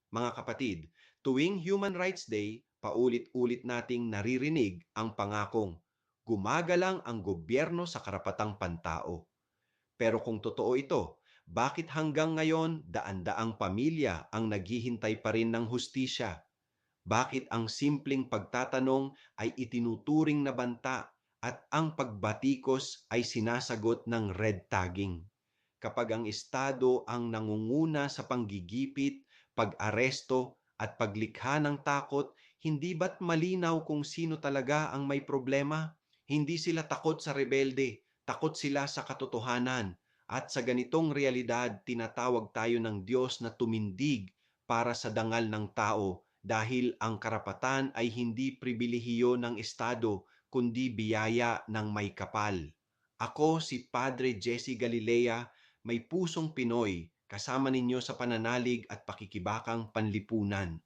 Mga kapatid, tuwing Human Rights Day, paulit-ulit nating naririnig ang pangakong gumagalang ang gobyerno sa karapatang pantao. Pero kung totoo ito, bakit hanggang ngayon daan-daang pamilya ang naghihintay pa rin ng hustisya? Bakit ang simpleng pagtatanong ay itinuturing na banta at ang pagbatikos ay sinasagot ng red tagging? Kapag ang Estado ang nangunguna sa panggigipit, pag-aresto at paglikha ng takot, hindi ba't malinaw kung sino talaga ang may problema? Hindi sila takot sa rebelde, takot sila sa katotohanan. At sa ganitong realidad, tinatawag tayo ng Diyos na tumindig para sa dangal ng tao dahil ang karapatan ay hindi pribilehiyo ng Estado kundi biyaya ng may kapal. Ako si Padre Jesse Galilea, may pusong Pinoy, kasama ninyo sa pananalig at pakikibakang panlipunan.